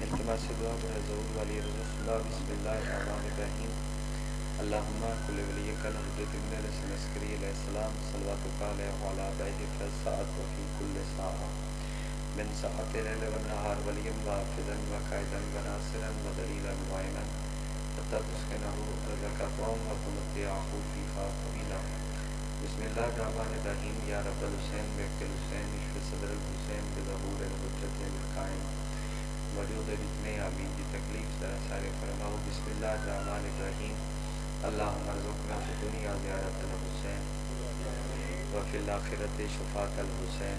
التماس دعا برائے ظہور والی رسول اللہ بسم اللہ الرحمن الرحیم اللہم کل ولیک الحجت ابن الحسن عسکری علیہ السلام صلواتک علیہ وعلی آبائہ فی الساعت وفی کل ساعہ من ساعت لیل و نہار ولیم و حافظا و قائدا و ناصرا و دلیلا معینا حتی تسکنہ رزق قوم و تمتعہ فیہا طویلا بسم اللہ الرحمن الرحیم یا رب الحسین بیت الحسین اشف صدر الحسین بظہور الحجت القائم وجود رجنے آمین کی تکلیف ذرا سارے فرماؤ بسم اللہ الرحمن الرحیم اللہم ارزقنا فی دنیا زیارت الحسین وفی الاخرت شفاعت الحسین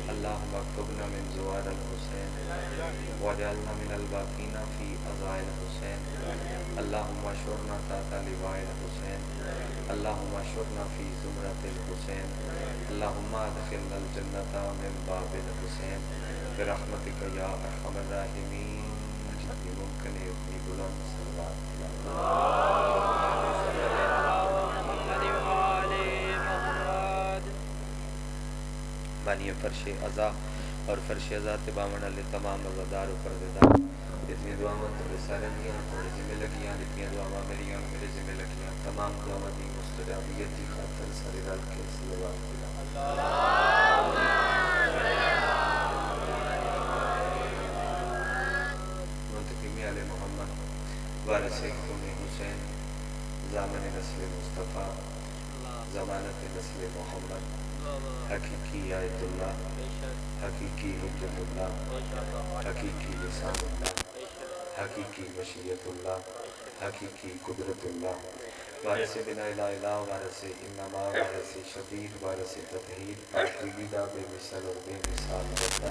اللہم اکتبنا من زوار الحسین وجعلنا من الباقین فی عزائل الحسین اللہم اشرنا تحت لواء الحسین اللہم اشرنا فی زمرت الحسین اللہم ادخلنا الجنت من باب الحسین برحمتک یا ارحم الراحمین جتنی ممکن ہے اتنی بلند صلوات بانی فرش عزا اور فرش عزا تبامن علی تمام عزادار و پرددار جتنی دعاویں تو رسالہ دیا تھوڑے ذمہ لگیاں جتنی دعاویں میریاں میرے ذمہ لگیاں تمام دعاویں دی مستجابیت کی خاطر سارے رل کے صلوات منتقمی علی محمد وارث کون حسین زامن نسل مصطفیٰ ضمانت نسل محمد حقیقی آیت اللہ حقیقی حجت اللہ حقیقی لسان اللہ حقیقی مشیت اللہ حقیقی قدرت اللہ وارث بنا الہ الہ وارث انما وارث شبیر وارث تطہیر پاکیزہ بے مثل اور بے مثال ہوتا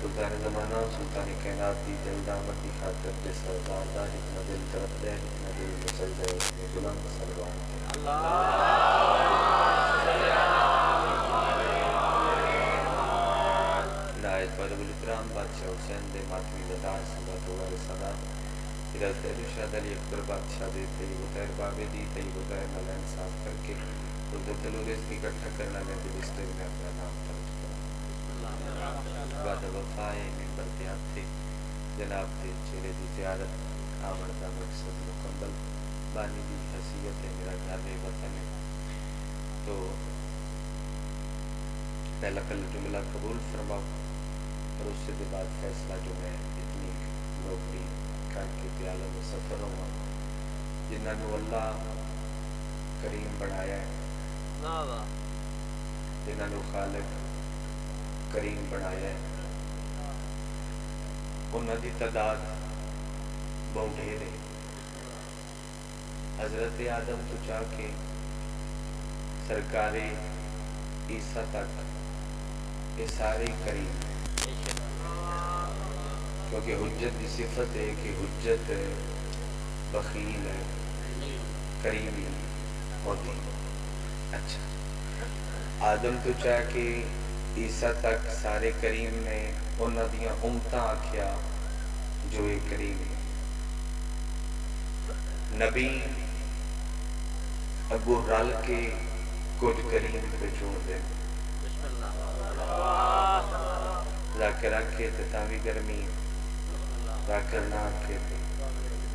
سلطان زمانہ سلطان کائنات دی دل دامت دی خاطر دے سردار دا جتنا دل طرف دے جتنا دل مسل دے اتنی بلند صلوات نایت فرب الاکرام بادشاہ حسین دے ماتمی ودار سمت ہوگا رسالات حضرت علی شاہ علی اکبر بادشاہ دے طیب و طاہر بابے دی طیب و طاہر ملین صاف کر کے حضرت الورس کی اکٹھا کرنا میں دلستر میں اپنا نام درج کرا بعد وفائے ممبر دیات تھے جناب تھے چہرے دی زیارت آمن دا مقصد مکمل بانی دی حیثیت ہے میرا گھر وطن ہے تو پہلا کل جملہ قبول فرماؤ اور اس سے بعد فیصلہ جو میں اتنی نوکری کر کے پیالہ میں سفر ہوا جنہوں نے اللہ کریم بنایا ہے جنہوں نے خالق کریم بنایا ہے انہوں دی تعداد بہت ڈھیر ہے حضرت آدم تو چاہ کے سرکار عیسیٰ تک یہ سارے کریم کیونکہ حجت کی صفت ہے کہ حجت بخیل ہے کریم ہوتی اچھا آدم تو چاہ کہ عیسیٰ تک سارے کریم نے انہوں دیا امتاں آکھیا جو ایک کریم ہے نبی اگو رل کے کچھ کریم پہ چھوڑ دے ذاکر آکھے تو تاوی گرمی ذاکر نہ آکھے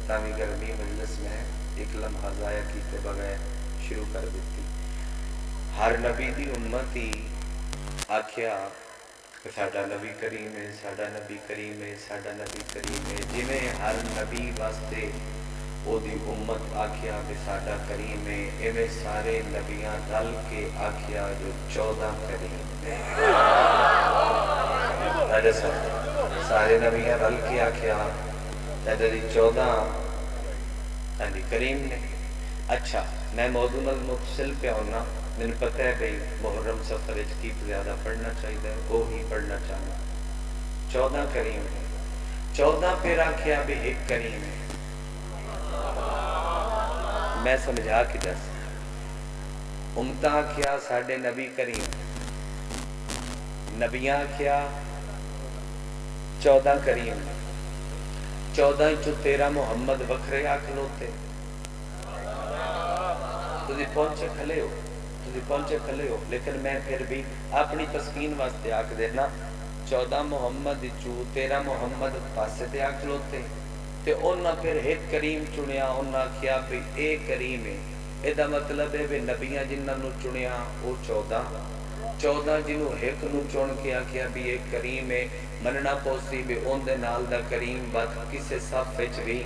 تاوی گرمی مجلس میں ایک لمحہ ضائع کیتے بغیر شروع کر دیتی ہر نبی دی امتی آکھیا کہ ساڈا نبی کریم ہے ساڈا نبی کریم ہے ساڈا نبی کریم ہے جنہیں ہر نبی واسطے او دی امت آکھیا کہ ساڈا کریم ہے ایویں سارے نبیاں رل کے آکھیا جو 14 کریم ہے سارے نبیاں رل کے آکھیا تیری 14 کریم نے اچھا میں موضوع متصل پہ ہونا میں پتہ ہے بھئی محرم سفر کی زیادہ پڑھنا چاہیے وہ ہی پڑھنا چاہنا 14 کریم ہے 14 پھر آکھیا بھی ایک کریم ہے میں سمجھا کے دس امتہ آکھیا ساڑھے نبی کریم نبیاں آکھیا 14 کریم 14 جو 13 محمد وکھرے آکھ لوتے تجھے پہنچے کھلے ہو لیکن میں پھر بھی اپنی تسکین واسطے آکھ دینا 14 محمد چو 13 محمد پاسے تے آ کھلوتے تے انہاں پھر ایک کریم چنیا انہاں کیا بھی اے کریم ہے ادا مطلب ہے بھی نبیاں جنہاں نو چنیا وہ 14 جنہوں ایک نو چن کے آکھیا بھی ایک کریم ہے مننا پوسی بھی اون دے نال دا کریم بات کسے صف وچ بھی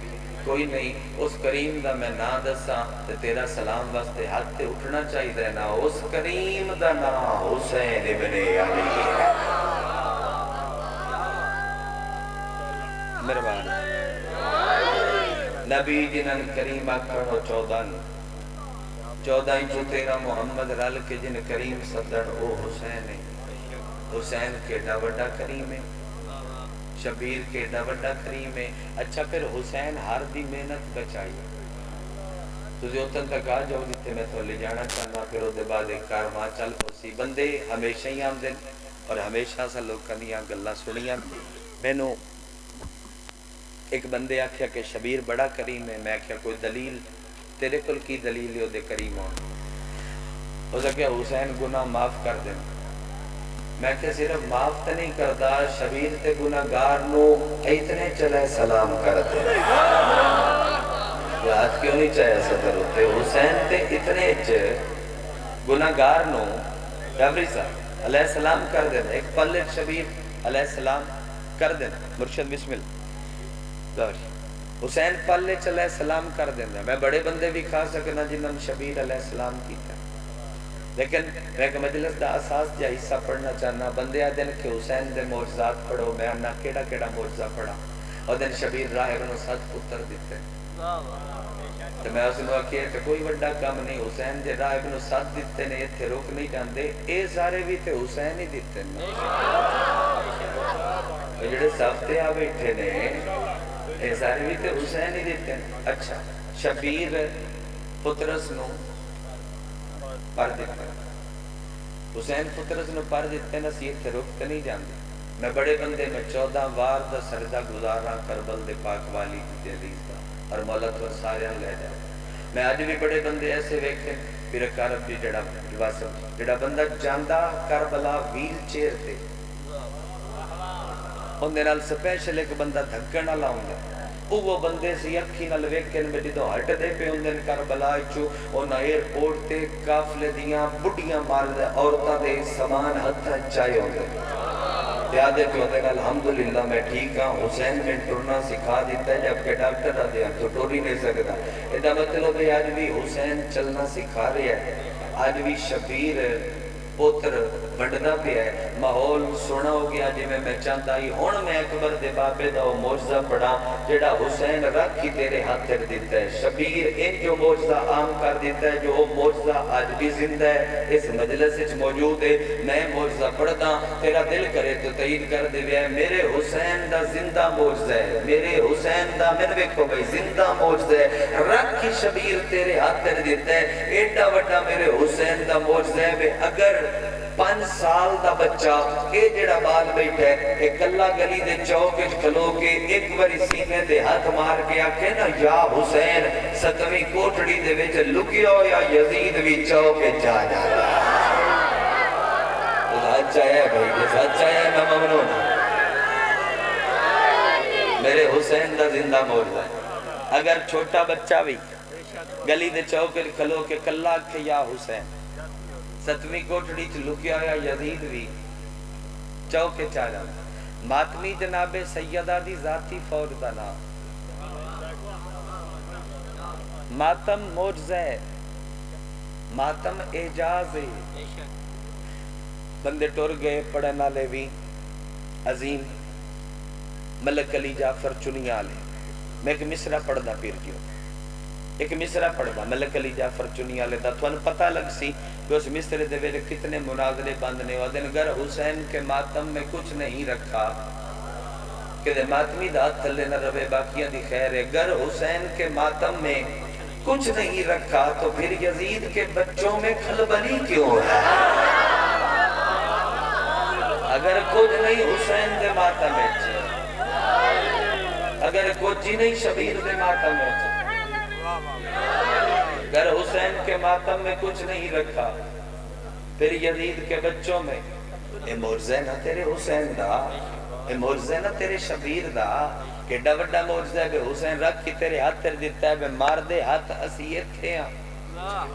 کوئی نہیں اس کریم دا میں نا دساں تے تیرا سلام واسطے ہاتھ تے اٹھنا چاہیے نا اس کریم دا نام حسین ابن علی ہے مہربان نبی جنہاں کریم آکھنو 14 انچو 13 محمد رل کے جن کریم صدر او حسین ہے حسین کیڑا وڈا کریم ہے شبیر کیڑا وڈا کریم ہے اچھا پھر حسین ہر دی محنت بچائی تُسی اتن تک آ جاؤ جتے میں تو لے جانا چاہنا پھر وہ دے بعد ایک کارواں چل پوسی بندے ہمیشہ ہی آم دن اور ہمیشہ سا لوگ کنیاں گلہ سنیاں میں نو ایک بندے آکھیا کہ شبیر بڑا کریم ہے میں آکھیا کوئی دلیل تیرے کل کی دلیل ہے دے کریم ہوں ہو سکیا حسین گناہ معاف کر دیں میں کہ صرف معاف تے نہیں کردہ شبیر تے گناہگار نو اتنے چلے سلام کر دیں یاد کیوں نہیں چاہے صدر ہوتے حسین تے اتنے گناہگار نو ڈابری صاحب علیہ السلام کر دیں ایک پلٹ شبیر علیہ السلام کر دیں مرشد بسم اللہ حسین پلے علیہ السلام کر دینا میں بڑے بندے بھی کھا سکنا جنہوں نے شبیر علیہ السلام کیتا لیکن میں ایک مجلس دا اساس جا حصہ پڑھنا چاہنا بندے آ دن کہ حسین دے معجزات پڑھو میں انہا کیڑا معجزہ پڑھا اور دن شبیر راہ ابن سعد پتر دیتے تو میں اس نے کہا کہ کوئی وڈا کام نہیں حسین دے راہ ابن سعد دیتے نے یہ تھے روک نہیں جاندے اے سارے بھی تھے حسین ہی دیتے ہیں جڑے صافتے آ بیٹھے نے اے سارے بھی تے حسین ہی دیتے ہیں اچھا شبیر پترس نو پر دیتے ہیں حسین پترس نو پر دیتے ہیں نصیحت تے رکھتے نہیں جاندے میں بڑے بندے میں 14 وار دا سردہ گزارا کربل دے پاک والی دی عزیز دا اور مولت و سارے لے جائے میں آج بھی بڑے بندے ایسے ویکھیں پھر کارب دی جڑا بندہ جاندہ کربلا ویل چیر تے اندھے نال سپیشل ایک بندہ دھکن نہ لاؤں گا وہ بندے سی اکھی نال ویکن میں جدو ہٹ دے پہ اندھے کربلا چو انہا ایئرپورٹ تے کافلے دیاں بڑیاں مار دے عورتہ دے سامان ہتھا چائے ہوندے یادے پہ ہوندے الحمدللہ میں ٹھیک ہاں حسین میں ٹرنا سکھا دیتا ہے جبکہ ڈاکٹر نہ دیا تو ٹور ہی نہیں سکتا ادھا مطلب ہے آج بھی حسین چلنا سکھا رہے ہیں آج بھی شبیر پوتر بڑھنا پہ ہے ماحول سونا ہو گیا جی میں چاہتا ہی ہون میں اکبر دے بابے دا وہ موجزہ پڑھا جڑا حسین رکھ کی تیرے ہاتھ کر دیتا ہے شبیر ان جو موجزہ عام کر دیتا ہے جو وہ موجزہ آج بھی زندہ ہے اس مجلس اچ موجود ہے میں موجزہ پڑھتا تیرا دل کرے تو تعید کر دے ہے میرے حسین دا زندہ موجزہ ہے میرے حسین دا میں ویکھو بھئی زندہ موجزہ ہے رکھ کی شبیر تیرے ہاتھ کر دیتا ہے ایڈا وڈا میرے حسین دا موجزہ ہے اگر 5 سال دا بچہ اے جڑا بال بیٹھا ہے ایک اللہ گلی دے چوک کھلو کے ایک باری سینے دے ہاتھ مار کے آکھے نا یا حسین ستویں کوٹڑی دے وچ لکیو یا یزید وی چوک جا جاتا سچا ہے بھائی یہ سچا ہے میں ممنون میرے حسین دا زندہ موجودہ ہے اگر چھوٹا بچہ بھی گلی دے چوک کھلو کے کلا کے یا حسین ستویں کوٹڑی چ لکیا یا یزید بھی چوکے چالا ماتمی جناب سیدہ دی ذاتی فوج دا نام ماتم موجزہ ہے ماتم اعجاز ہے بندے ٹور گئے پڑھنا لے بھی عظیم ملک علی جعفر چنیا لے میں ایک مصرہ پڑھنا پیر کیوں ایک مصرہ پڑھنا ملک علی جعفر چنیا لے دا تھوان پتہ لگ سی کہ اس مصرے دے ویلے کتنے مناظرے باندھنے ودن گر حسین کے ماتم میں کچھ نہیں رکھا کہ دے ماتمی دا تھلے نہ روے باقیاں دی خیر ہے گر حسین کے ماتم میں کچھ نہیں رکھا تو پھر یزید کے بچوں میں کھلبلی کیوں ہے اگر کچھ نہیں حسین دے ماتم میں اگر کچھ نہیں شبیر دے ماتم میں اگر حسین کے ماتم میں کچھ نہیں رکھا پھر یزید کے بچوں میں اے معجزہ نا تیرے حسین دا، اے معجزہ نا تیرے شبیر دا، کیڑا وڈا معجزہ ہے بے حسین رکھ کی تیرے ہاتھ تر دیتا ہے بے مار دے ہاتھ اسی تھے ہاں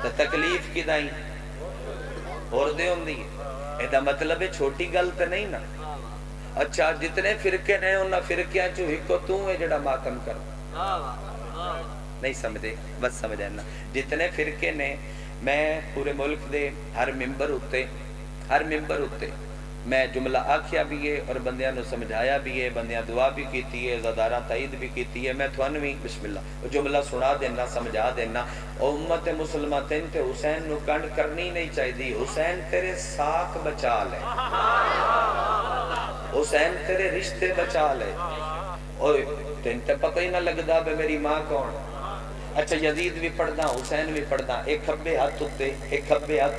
تو تکلیف کی دائیں اور دے ہوں دی ایدہ مطلب ہے چھوٹی گلت نہیں نا. اچھا جتنے فرقے نے انہاں فرقیاں چو ہی کو تو ہے جڑا ماتم کر نہیں سمجھے بس سمجھے نا. جتنے فرقے نے میں پورے ملک دے ہر ممبر ہوتے میں جملہ آکھیا بھی ہے اور بندیاں نو سمجھایا بھی ہے، بندیاں دعا بھی کیتی ہے، زدارہ تائید بھی کیتی ہے. میں تھوانوی بسم اللہ جملہ سنا دینا سمجھا دینا. امت مسلمہ تین تے حسین نو کنڈ کرنی نہیں چاہی دی. حسین تیرے ساکھ بچا لے، حسین تیرے رشتے بچا لے. اور تین تے پتہ ہی نہ لگدا بے میری ماں کون. اچھا یزید بھی پڑھنا حسین بھی پڑھنا. ایک کھبے ہاتھ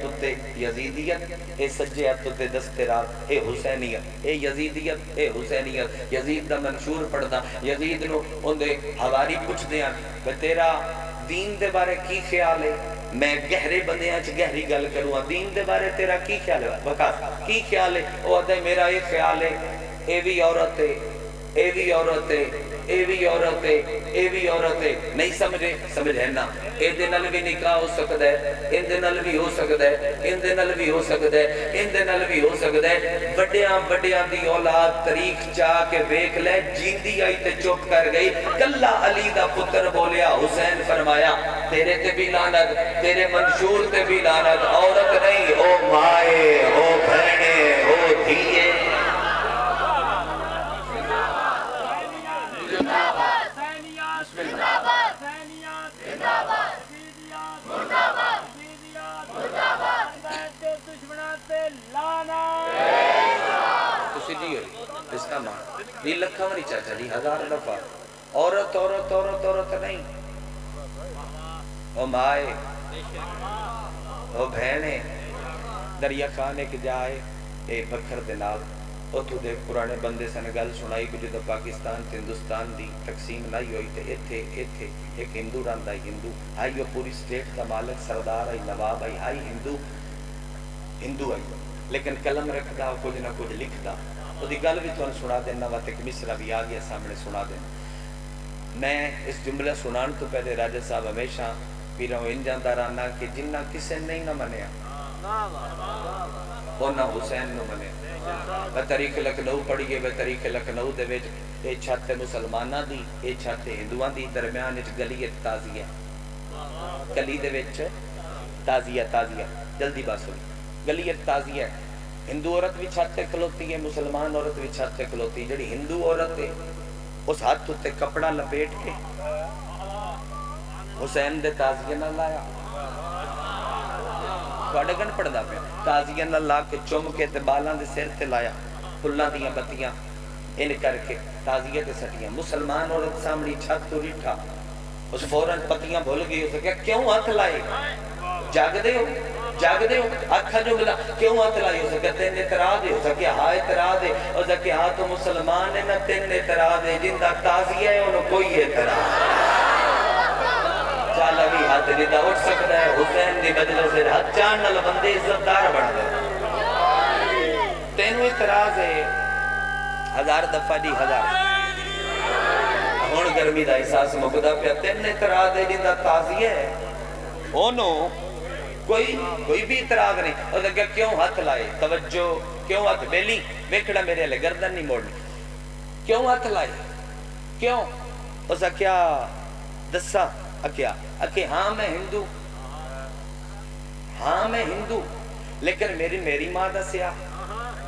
اتے یزیدیت، اے سجے ہاتھ اتے دسترات اے حسینیت، اے یزیدیت اے حسینیت. یزید دا منشور پڑھنا. یزید نو اندے حواری پوچھ دیاں کہ تیرا دین دے بارے کی خیال ہے. میں گہرے بندیاں چ گہری گل کروں دین دے بارے تیرا کی خیال ہے وقاص کی خیال ہے. او ادے میرا یہ خیال ہے اے بھی عورت ہے، اے بھی عورت ہے، اے بھی عورت ہے، اے بھی عورت ہے. نہیں سمجھے نا. اے دے نال بھی نکاح ہو سکتا ہے، ان دے نال بھی ہو سکتا ہے، ان دے نال بھی ہو سکتا ہے، ان دے نال بھی ہو سکتا ہے. بڑیاں دی اولاد تاریخ چاہ کے ویکھ لے جیندی آئی تے چپ کر گئی. کلا علی دا پتر بولیا حسین فرمایا تیرے تے بھی لعنت، تیرے منشور تے بھی لعنت. عورت نہیں او مائے، او بہنے، او دھیے. جی لکھا مری چاچا جی ہزار دفعہ عورت عورت عورت عورت نہیں. او مائے، او بہنے. دریا خانے کے جائے اے بکھر دنال او تو دے پرانے بندے سے گل سنائی کہ جدو پاکستان تے ہندوستان دی تقسیم نہیں ہوئی تے ایتھے ایک ہندو رہندا ہے. ہندو آئی وہ پوری سٹیٹ دا مالک سردار آئی نواب آئی ہندو آئی لیکن قلم رکھدا کچھ نہ کچھ لکھدا. وہ دی گل بھی تو سنا دینا وقت ایک مصرہ بھی آ گیا سامنے سنا دینا. میں اس جملہ سنان تو پہلے راجہ صاحب ہمیشہ پیروں ان جاندہ رہنا کہ جنہ کسے نہیں نہ منیا وہ نہ حسین نہ منیا. وہ تاریخ لکھنؤ پڑھیے وہ تاریخ لکھنؤ دے وچ اے چھت مسلمانہ دی اے چھت ہندوان دی درمیان وچ گلی تازیہ گلی دے وچ تازیہ جلدی بات سنی گلی تازیہ. ہندو عورت بھی چھت تے کھلوتی ہے، مسلمان عورت بھی چھت تے کھلوتی ہے. جڑی ہندو عورت ہے اس ہاتھ تے کپڑا لپیٹ کے حسین دے تازیہ نہ لایا. تھوڑے گن پڑھدا پیا تازیہ نہ لا کے چم کے تے بالاں دے سر تے لایا پھلاں دیاں بتیاں ان کر کے تازیہ تے سٹیاں. مسلمان عورت سامنے چھت تو ریٹھا اس فوراً پتیاں بھول گئی. اس نے کیوں ہاتھ لائے؟ جاگ دے ہو آکھا جو ملا کیوں ہاتھ لائی. اس نے تین اعتراض ہے. اس نے ہاں اعتراض ہے. اس نے ہاں تو مسلمان ہے نہ تین اعتراض ہے. جندہ تازیہ ہے انہوں کوئی اعتراض. چالا بھی ہاتھ دیتا اٹھ سکتا ہے. حسین دی مجلس سے ہاتھ چانل بندے عزتدار بڑھ گئے. تینوں اعتراض ہے ہزار دفعہ دی ہزار ہون گرمی دا احساس مقدہ پہ تین اعتراض ہے جندہ تازیہ ہے انہوں کوئی بھی اعتراض نہیں. اور کہ کیوں ہاتھ لائے توجہ کیوں ہاتھ بیلی ویکھڑا میرے لئے گردن نہیں موڑنی کیوں ہاتھ لائے کیوں. اس نے کیا دسا اکیا ہاں میں ہندو لیکن میری ماں دسیا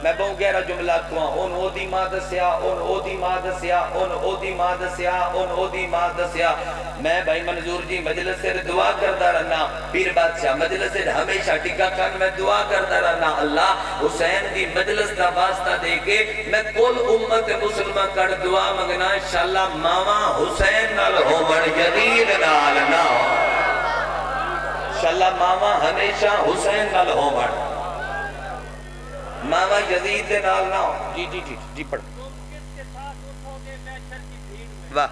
میں بہت گہرا جملہ کہاں ان او دی ماں دسیا ان او دی ماں دسیا ان او دی ماں دسیا ان او دی ماں دسیا. میں بھائی منظور جی مجلس سے دعا کرتا رہنا پیر بادشاہ مجلس سے ہمیشہ ٹکا کر میں دعا کرتا رہنا اللہ حسین دی مجلس دا واسطہ دے کے میں کل امت مسلمہ کر دعا مگنا انشاءاللہ ماما حسین نال ہومن یزید نال نہ انشاءاللہ ماما ہمیشہ حسین نال ہومن ماما یزید دے نال نہ ہو. جی پڑھ واہ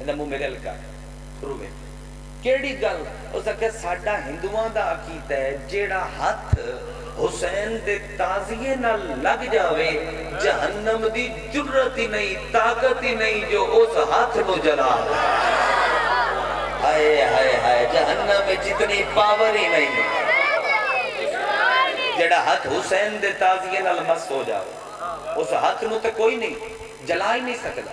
ਇਹਦਾ ਮੂੰਹ ਮੇਰੇ ਲਗਾ ਖਰੂਵੇ ਕਿਹੜੀ ਗੱਲ ਉਸ ਅਕੇ ਸਾਡਾ ਹਿੰਦੂਆਂ ਦਾ ਅਕੀਦਾ ਹੈ ਜਿਹੜਾ ਹੱਥ ਹੁਸੈਨ ਦੇ ਤਾਜ਼ੀਏ ਨਾਲ ਲੱਗ ਜਾਵੇ ਜਹੰਨਮ ਦੀ ਜੁਰਤ ਹੀ ਨਹੀਂ ਤਾਕਤ ਹੀ ਨਹੀਂ ਜੋ ਉਸ ਹੱਥ ਨੂੰ ਜਲਾ ਹਾਏ ਹਾਏ ਹਾਏ ਜਹੰਨਮ ਵਿੱਚ ਇਤਨੀ ਪਾਵਰ ਹੀ ਨਹੀਂ ਜਿਹੜਾ ਹੱਥ ਹੁਸੈਨ ਦੇ ਤਾਜ਼ੀਏ ਨਾਲ ਮਸ ਹੋ ਜਾਵੇ ਉਸ ਹੱਥ ਨੂੰ ਤੇ ਕੋਈ ਨਹੀਂ ਜਲਾ ਹੀ ਨਹੀਂ ਸਕਦਾ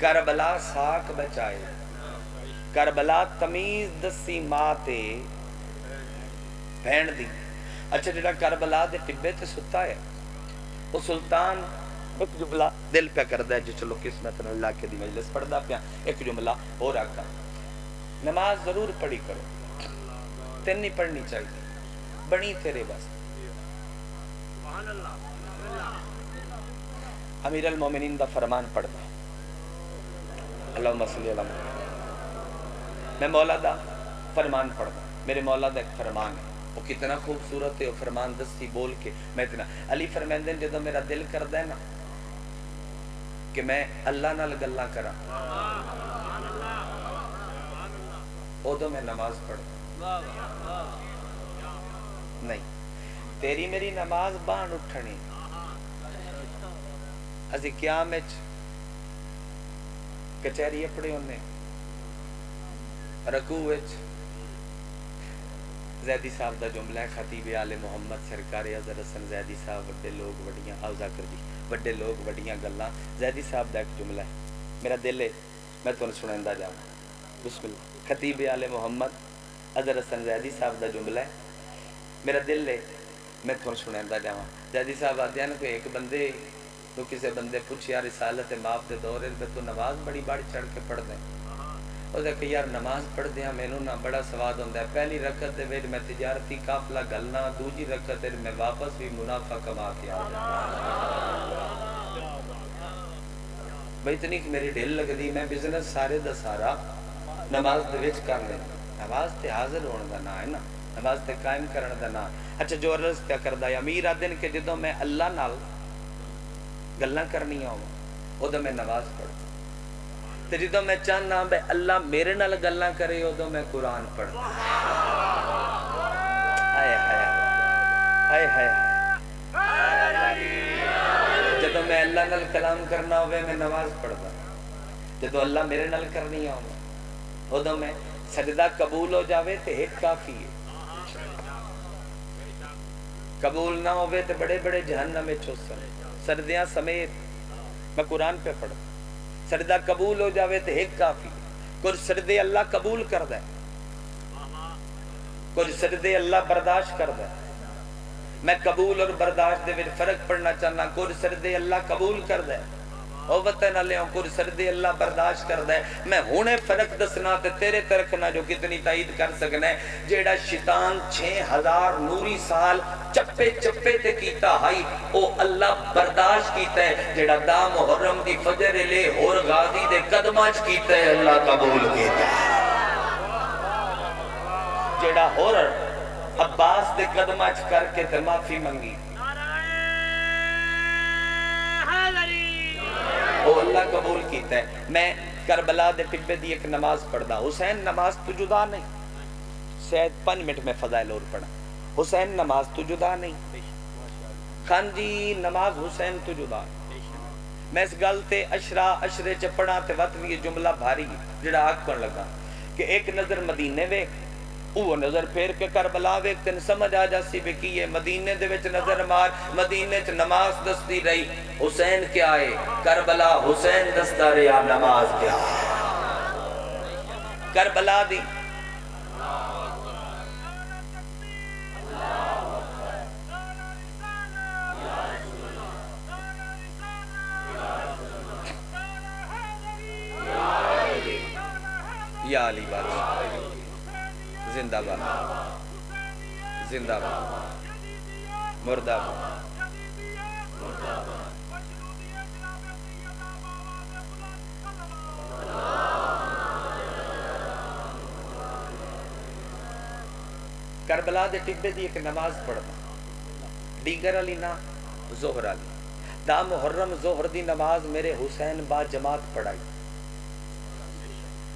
کربلا ساک بچائے، کربلا تمیز دسی ماں تے بہن دی۔ اچھا جڑا کربلا دے ٹبے تے ستا ہے وہ سلطان ایک جملہ دل پہ کردہ ہے جو چلو قسمت اللہ کے دی مجلس پڑھدا پیا ایک جملہ اور آکا نماز ضرور پڑھی کرو، تین نہیں پڑھنی چاہیے، بنی تیرے بس۔ امیر المومنین دا فرمان پڑھدا اللہم صلی اللہ علیہ وسلم، میں مولا دا فرمان پڑھدا، میرے مولا دا ایک فرمان ہے، وہ کتنا خوبصورت ہے، وہ فرمان دستی بول کے میں اتنا علی فرمیندے جدو میرا دل کردہ ہے نا کہ میں اللہ نال گلاں کراں ادو میں نماز پڑھدا نہیں، تیری میری نماز بان اٹھنی اسی قیام وچ کچہری اپڑے ہونے، رکوع وچ زیدی صاحب دا جملہ ہے، خطیب آل محمد سرکار اظہر حسن زیدی صاحب وڈے لوگ وڈیاں اوزاکر جی وڈے لوگ وڈیاں گلاں، زیدی صاحب دا ایک جملہ ہے، میرا دل ہے میں تمہیں سنائندہ جاؤں، بسم اللہ۔ خطیب آل محمد اظہر حسن زیدی صاحب دا جملہ ہے، میرا دل ہے میں تمہیں سنائندہ جاؤں۔ زیدی صاحب آتے ہیں کہ ایک بندے تو کسی بندے پوچھیا رسالت ماپ دے دورے میں تو نماز بڑی بڑی چڑھ کے پڑھ دیں، وہ کہ یار نماز پڑھ دیا مینوں نہ بڑا سواد ہوتا ہے، پہلی رکعت دے وچ میں تجارتی قافلہ گلنا، دوجی رکعت وچ میں واپس بھی منافع کما کے آ بھئی اتنی کہ میری ڈھل لگ دی، میں بزنس سارے دا سارا نماز دے وچ کر لیں، نماز تے حاضر ہونے دا نا ہے نا، نماز تے قائم کرنے دا نا۔ اچھا جو عرض تے کردہ امیر آدن کہ جدوں میں اللہ نال گلاں کرنی ہوں ادو میں نماز پڑھ، تے جدوں میں چاہنا بے اللہ میرے نال گلاں کرے ادو میں قرآن پڑھ۔ ہائے ہائے ہائے ہائے، جدوں میں اللہ نال کلام کرنا ہوئے میں نماز پڑھدا، جدوں اللہ میرے نال کرنی ہوں ادو میں سجدہ قبول ہو جاوے تے ایک کافی ہے، قبول نہ ہوئے تے بڑے بڑے جہنم میں چوسن سردیاں سمیت میں قرآن پہ پڑھا، سردہ قبول ہو جاوے تے ایک کافی، کچھ سردے اللہ قبول کر دے، کچھ سردے اللہ برداشت کر دے، میں قبول اور برداشت دے وچ فرق پڑھنا چاہنا، کچھ سردے اللہ قبول کر دے او وطن علیہوں، کچھ سردے اللہ برداشت کر دے، میں ہونے فرق دسنا تے تیرے ترکنا جو کتنی تائید کر سکنے، جیڑا شیطان 6000 نوری سال چپے چپے تے کیتا ہائی او اللہ برداشت کیتا ہے، جیڑا دا محرم دی فجر لے اور غازی دے قدماج کیتا ہے اللہ قبول کیتا ہے، جیڑا اور عباس دے قدماج کر کے تے معافی منگی او اللہ قبول کیتا ہے۔ میں کربلا دے ٹبے دی ایک نماز پڑھدا، حسین نماز تو جدا نہیں، شاید 5 منٹ میں فضائل اور پڑھا، حسین نماز تو جدا نہیں، خان جی نماز حسین تو جدا نہیں، میں اس گل تے اشرے چ پڑھا تے وقت بھی یہ جملہ بھاری جڑا آکھن لگا کہ ایک نظر مدینے وے وہ نظر پھیر کے کربلا وے تن سمجھ آ جاسی بے کی یہ مدینے دے وچ نظر مار، مدینے چ نماز دستی رہی، حسین کیا ہے کربلا حسین دستا رہا نماز کیا کربلا دی یا علی بادشاہ زندہ باد زندہ باد مردہ باد۔ کربلا دے ٹبے دی ایک نماز پڑھنا، دیگر علی نا زہر علی، دا محرم زہر دی نماز میرے حسین با جماعت پڑھائی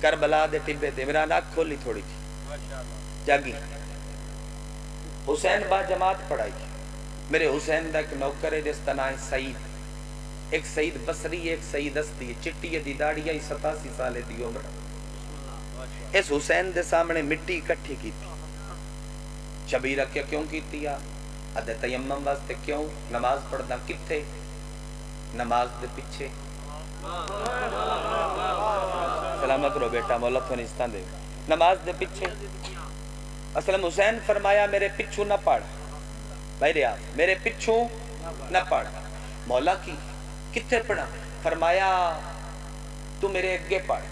کربلا دے ٹبے دے، میرا ناک کھولی تھوڑی تھی جاگی، حسین با جماعت پڑھائی، میرے حسین دا ایک نوکر ہے جس کا نام ہے سعید، ایک سعید بصری ایک سعید استی ہے، چٹی دی داڑھی ہے 87 سال دی عمر، اس حسین دے سامنے مٹی اکٹھی کی تھی، شبیرہ کیوں کی تھی ادھے تیمم واسطے کیوں، نماز پڑھنا کتھے، نماز دے پیچھے سلام کرو بیٹا مولا تو نستان دے نماز دے پیچھے اسلم حسین فرمایا میرے پچھو نہ پڑھ بھائی ریاض میرے پچھو نہ پڑھ مولا کی کتنے پڑھا فرمایا تو میرے اگے پڑھ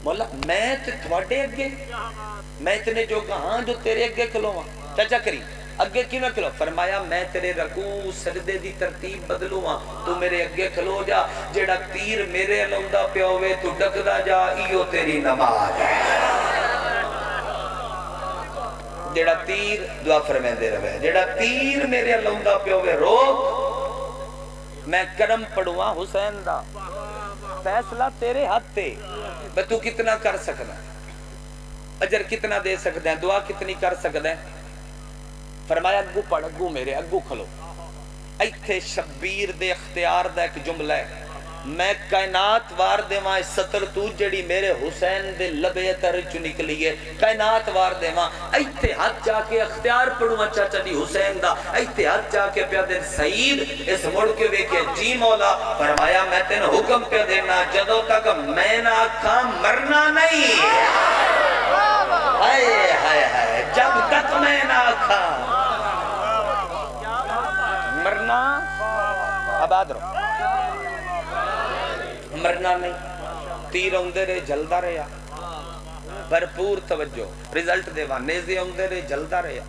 مولا میں تے تھوڑے اگے میں اتنے جو کہاں جو تیرے اگے کھلو ہاں چاچا کری اگے کیوں نہ کھلو فرمایا میں تیرے رکوع سجدے دی ترتیب بدلوں ہاں تو میرے اگے کھلو جا جیڑا تیر میرے لوندا پیا ہوئے تو ڈکدا جا ایو تیری نماز ہے جیڑا تیر دعا فرمیندے رہے جیڑا تیر میرے لوندا پیا ہوئے روک میں کرم پڑھوا حسین دا فیصلہ تیرے ہاتھ تے میں تو کتنا کر سکنا اجر کتنا دے سکتا ہے دعا کتنی کر سکتا ہے فرمایا اگو پڑھ اگو میرے اگو کھلو ایتھے شبیر دے اختیار دا ایک جملہ ہے میں کائنات وار دے وہاں سطر تو جڑی میرے حسین دے لبے ترچ نکلی ہے کائنات وار دے وہاں ایتھے ہاتھ جا کے اختیار پڑھوں چاچا دی حسین دا ایتھے ہاتھ جا کے پیا دین سعید اس مڑ کے ویکے جی مولا فرمایا میں تین حکم پہ دینا جدوں تک میں نہ آکھاں مرنا نہیں ہائے ہائے ہائے جب تک میں نہ آکھاں مرنا آباد رہو مرنا نہیں تیر ہوندے رہے جلدا رہا بھرپور توجہ رزلٹ دیوا نیزے ہوندے رہے جلدا رہا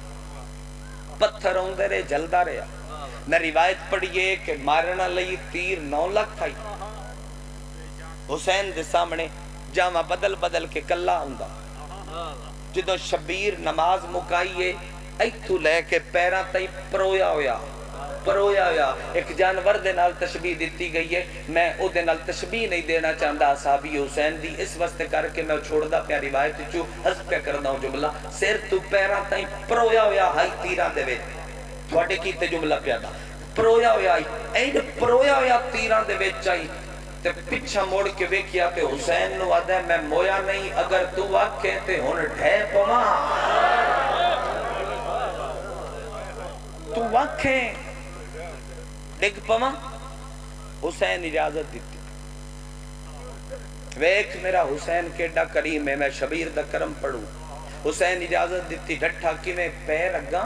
پتھر ہوندے رہے جلدا رہا میں روایت پڑھیے کہ مارنا لئی تیر 9 لاکھ تھائی حسین دے سامنے جامع بدل بدل کے کلا ہوندا جدو شبیر نماز مکائیے ایتھو لے کے پیرا تائی پرویا ہویا ایک جانور دے نال تشبیح دیتی گئی ہے میں او دے نال تشبیح نہیں دینا چاہتا صحابی حسین دی اس واسطے کر کے میں چھوڑ دا پیا روایت چو حذف پہ کرنا ہوں جملہ سیر تو پیرا تائی پرویا ہویا ہائی تیران دے ویچ تھوڑے کیتے جملہ پیا دا پرویا ہویا تیران دے ویچ چاہی تے پچھا موڑ کے ویکیا تے حسین نو آدھا ہے میں مویا نہیں اگر تو آکھے تے ہون ڈھے پما تو آکھے ڈگ پما حسین اجازت دیتی ویک میرا حسین کیڈا کریم ہے میں شبیر دا کرم پڑھوں حسین اجازت دیتی ڈٹھا کی میں پیر اگاں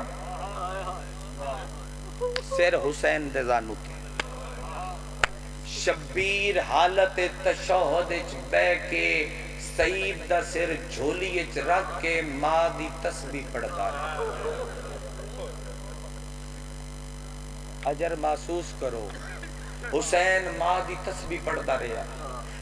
سر حسین دے زانو کے شبیر حالت تشہد اچ بے کے سعید دا سر جھولی اچ رکھ کے ماں دی تسبیح پڑھتا رہا اجر محسوس کرو حسین ماں دی تسبیح پڑھتا رہا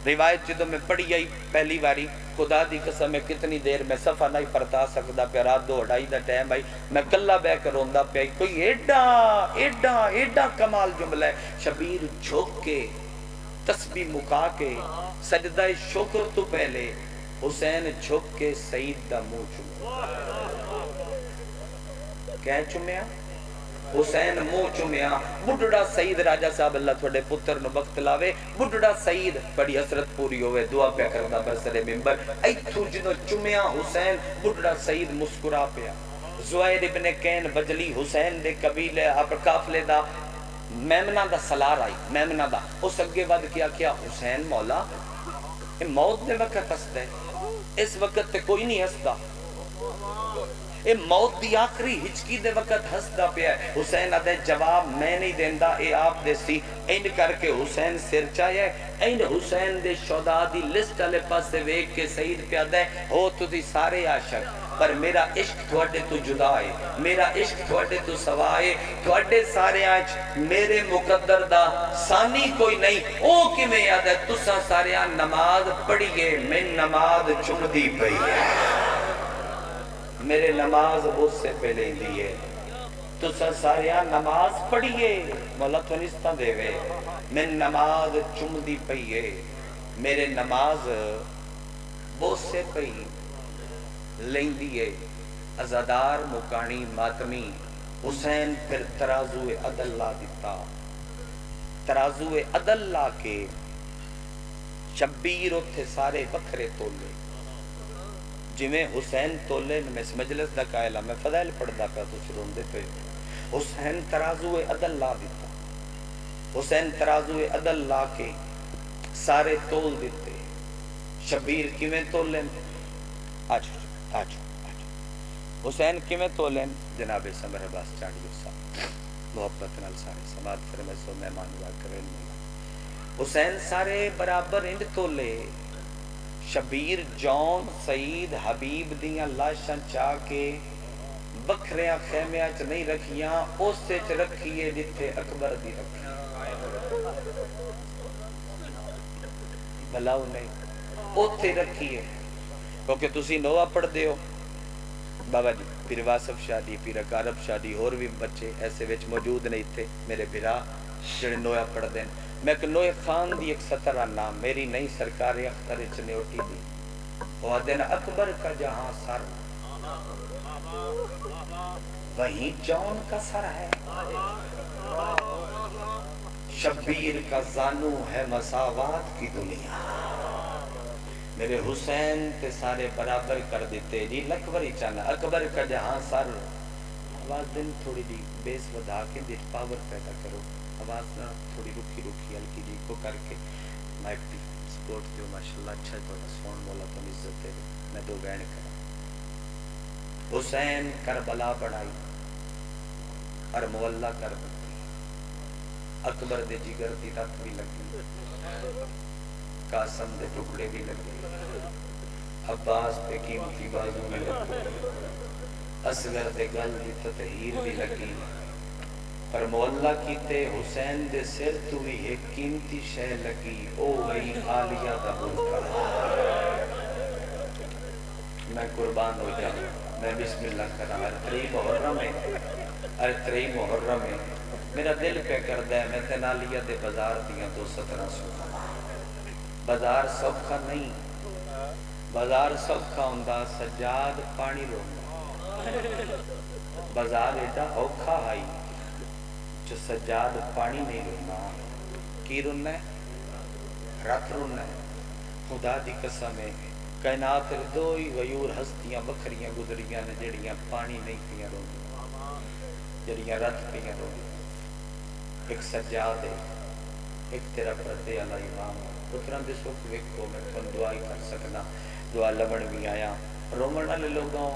روایت جدو میں پڑھی آئی پہلی باری خدا دی قسم میں کتنی دیر میں صفحہ نہیں پڑھتا سکتا پہ رات 2:30 دا ٹائم آئی میں کلہ بے کر روندہ پہ آئی کوئی ایڈا کمال جملہ ہے شبیر جھوک کے تسبیح مکا کے سجدہ شکر تو پہلے حسین جھوک کے سعید دا منہ چومیا کہہ چومیا حسین منہ چومیا بڑھڑا سعید راجہ صاحب اللہ تھوڑے پتر نو وقت لاوے بڑھڑا سعید بڑی حسرت پوری ہوئے دعا پہ کرنا برسر ممبر ایتھو جنو چومیا حسین بڑھڑا سعید مسکرا پیا زوائر ابن کین بجلی حسین دے قبیلے آپ قافلے دا میمنہ دا سلار آئی میمنہ دا اس اگے ود کیا حسین مولا موت دے وقت ہستا ہے اس وقت تے کوئی نہیں ہستا اے موت دی آخری ہچکی دے وقت ہسدا پیا ہے حسین آدھے جواب میں نہیں دیندہ اے آپ دے سی این کر کے حسین سر چاہے این حسین دے شہداء دی لسٹ والے پاس سے ویک کے سعید پیا دے ہو تو دی سارے عاشق پر میرا عشق تھوڑے تو جدا ہے میرا عشق تھوڑے تو سوائے تھوڑے سارے آج میرے مقدر دا ثانی کوئی نہیں او کی میں یاد ہے تسا سارے آن نماز پڑھئے میں نماز چمدی پئی ہے میرے نماز بہت سے پہلے دیئے تو ساریا نماز پڑھئے مولا تو نستا دے وے میں نماز چم دی پئیے میرے نماز بہت سے پئی لیں دیئے ازادار مکانی ماتمی حسین پھر ترازو عدل لا دیتا ترازو عدل لا کے شبیر اتھے سارے بکھرے تولے جویں حسین تولے میں اس مجلس دا قائلہ میں فضائل پڑھدا پیا تو شروع دے پہ حسین ترازو عدل لا دیتا حسین ترازو عدل لا کے سارے تول دیتے شبیر کیویں تولن آجو آجو حسین کیویں تولن جناب سمر عباس چاڑیو صاحب محبت نال سارے سماعت فرمائے سو مہمان ہوا کرن حسین سارے برابر انڈ تولے شبیر جون سعید حبیب دیاں لاشاں چاہ کے بکھریاں خیمیاں چ نہیں رکھیاں اس سے چ رکھیے جتھے اکبر دی رکھی بھلاؤ نہیں اوتھے رکھیے کیونکہ تسی نوہ پڑھ دیو بابا جی پیر واسف شادی پیر اکارب شادی اور بھی بچے ایسے وچ موجود نہیں تھے میرے بھرا جڑے نویا پڑھ دیں میں کہ نوے خان دی ایک سطرہ نام میری نئی سرکار اختر چنیوٹی دی وہ دن اکبر کا جہاں سر وہیں جون کا سر ہے شبیر کا زانو ہے مساوات کی دنیا میرے حسین تے سارے برابر کر دیتے جی لکوری چانا اکبر کا جہاں سر آواز دن تھوڑی دی بیس ودا کے دل پاور پیدا کرو آواز نہ تھوڑی رکھی رکھی ہلکی جی کو کر کے مائک دی سپورٹ دیو ماشاءاللہ اچھا ہے تو سون مولا تو عزت دے میں دو گائن کرا حسین کربلا بڑھائی اور مولہ کر بڑھائی اکبر دے جگر دی رت بھی لگی قاسم دے ٹکڑے بھی لگے عباس پہ قیمتی بازو بھی لگی اصغر دے گل دی تطہیر بھی لگی پر مولا کیتے حسین دے سر تو بھی ایک قیمتی شے لگی او گئی عالیہ دا بلکہ میں قربان ہو جاؤں میں بسم اللہ کرا ارتری محرم ہے میرا دل پہ کردہ ہے میں تنالیہ دے بازار دیاں 217 سوکھا بازار سوکھا نہیں بازار سوکھا ہوندہ سجاد پانی روندہ بازار ایڈا اوکھا آئی جو سجاد پانی نہیں رونا کی رونا ہے رات رونا ہے خدا دی قسم ہے کائنات دوئی غیور ہستیاں بکھریاں گزریاں نے جڑیاں پانی نہیں پیاں روندی جڑیاں رات پیاں روندی ایک سجاد ہے ایک تیرا پردے علیہ امام پتران دے سوک ویکھو میں کن دعائی کر سکنا دعا لبن بھی آیا رومن والے لوگوں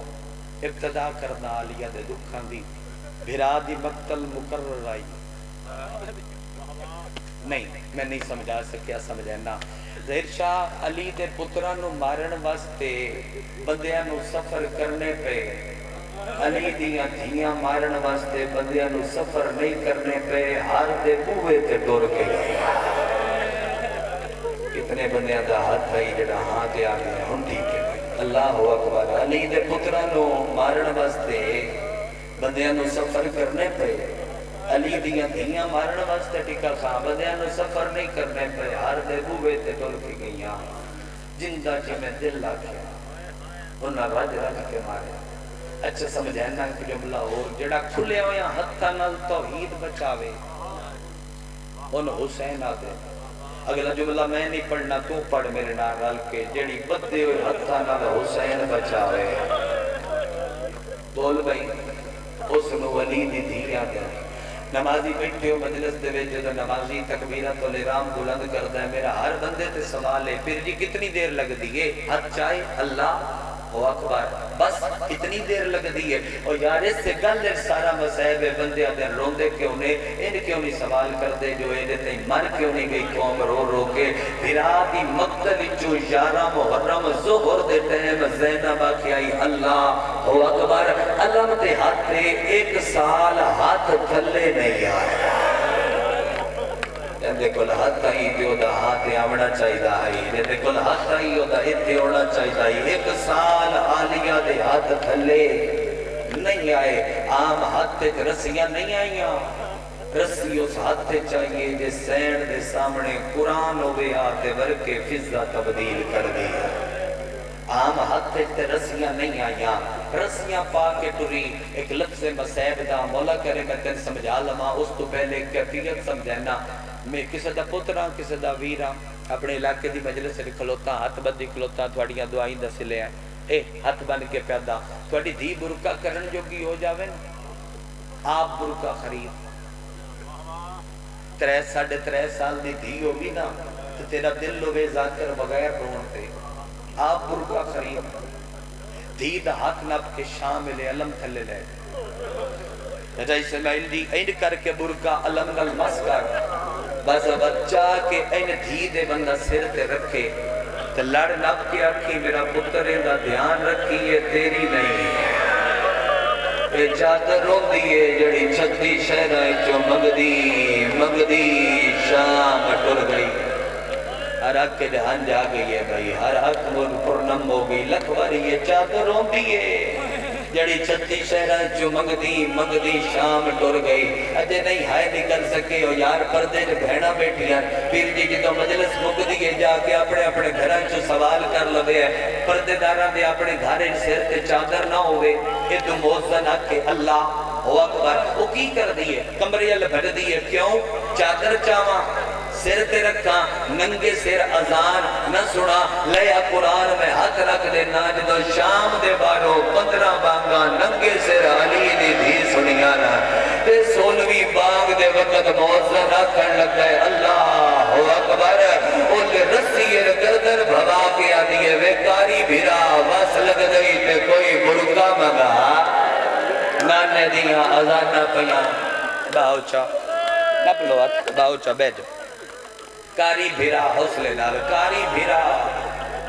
ابتدا کرنا آلیہ دے دکھان دی بھرا دی مقتل مقرر آئی نہیں میں نہیں سمجھا سکیا سمجھنا ظہیر شاہ علی دے پترانو مارن واسطے بندیانو سفر کرنے پہ علی دیاں دھیاں مارن واسطے بندیانو سفر نہیں کرنے پہ ہار دے بوئے تے ڈور کے گئے کتنے بندیاں دا ہاتھ ہے جڑا ہاتھ آ گئے ہن ٹھیک ہے اللہ اکبر علی دے پترانو مارن واسطے بندیانو سفر کرنے پہ علی دیاں دھیاں مارن واسطے ٹکا خواہ بندیانو سفر نہیں کرنے پہ ہر دے بوئے تے ڈول کے گئیاں جندہ جی میں دل لاکھیا انہاں رج رج کے مارے اچھا سمجھائنا کہ جملہ ہو جڑا کھلے ہویا حتیٰ نال توحید بچاوے ان حسین آدھے اگلا جملہ میں نہیں پڑھنا تو پڑھ میرے نال رل کے جڑی بدے ہوئے حتیٰ نال حسین بچاوے بول بھئی اس نو ولی دی دھیریا دے نمازی بیٹھے ہو مجلس دے وچ جدو نمازی تکبیرۃ الارام بلند کردا ہے میرا ہر بندے تے سوال ہے پھر جی کتنی دیر لگ دی ہے ہاتھ چاہے اللہ اکبر بس کتنی دیر لگ دی ہے اور یار اس سے گل سارا مسائب بندے آدھے روندے کیوں نے ان کیوں نہیں سوال کر دے جو ایدے تھی مر کیوں نہیں گئی قوم رو رو کے بھرادی مقتل جو 11 محرم ظہر دے ٹائم زینب آکھی آئی اللہ اکبر علم دے ہاتھے 1 سال ہاتھ تھلے نہیں آیا جندے کل ہاتھ آئی دیو دا ہاتھ آمنا چاہی دا آئی جندے کل ہاتھ آئی دیو دا اتھے ہونا چاہی دا آئی 1 سال آلیہ دے ہاتھ تھلے نہیں آئے عام ہاتھ رسیاں نہیں آئیاں رسی اس ہاتھ چاہیے جے سینڈ دے سامنے قرآن ہوئے آتے ورکے فضا تبدیل کر دی عام ہاتھ رسیاں نہیں آئیاں رسیاں پا کے ٹری ایک لفظ مسیب دا مولا کرے میں تین سمجھا لما اس تو پہلے کیفیت سمجھنا میں کسی دا پتران کسی دا ویران اپنے علاقے دی مجلس سے کھلوتا ہاتھ بندی کھلوتا تھوڑیاں دعائیں دا سلے ہیں اے ہاتھ بند کے پیدا تھوڑی دھی برکہ کرن جو کی ہو جاویں آپ برکہ خرید 3.5 سال دی دھی ہوگی نا تو تیرا دل لوے ذاکر بغیر رون تے آپ برکا خرید دید ہاتھ نب کے شامل علم تھلے لے چاچا اسماعیل جی این کر کے برکا علم نل مس کر بس بچہ کے این دید بندہ سر تے رکھے تے لڑ نب کے آکھی میرا پتر دا دھیان رکھی یہ تیری نہیں اے چادر رو دیئے جڑی چھتی شہرائیں جو مگدی شام ٹر گئی ہر حق کے دہان جا گئی ہے بھائی ہر حق مر پرنم ہو گئی لکھواری یہ چادر رو دیئے جڑی چھتی شہرائیں جو مگدی شام ٹر گئی اجے نہیں ہائے نکل سکے ہو یار پردے جو بہنا بیٹھیاں پیر جی کی تو مجلس مک دیئے جا کے اپنے گھران جو سوال کر لگے ہیں پردے دارہ دے اپنے گھارے سر تے چادر نہ ہوئے یہ تو موزن آکے اللہ ہو اکبر وہ کی کر دیئے کمرے اللہ بھر دیئے کیوں چادر چاواں سر تے رکھا ننگے سر ازان نہ سنا لیا قرآن میں ہاتھ رکھ دینا جدو شام دے بارو 15 بانگا ننگے سر علی دی بھی سنیانا تے 16ویں بانگ دے وقت موزن آکھن لگ گئے اللہ اکبر اولے رسی گردن بھوا کے آدھیے وے کاری بھیرا واس لگ گئی تے کوئی برکا مگا نانے دیاں ازانہ پیاں باؤچا نپلوات باؤچا بیٹھ کاری بھیرا حوصلے نال کاری بھیرا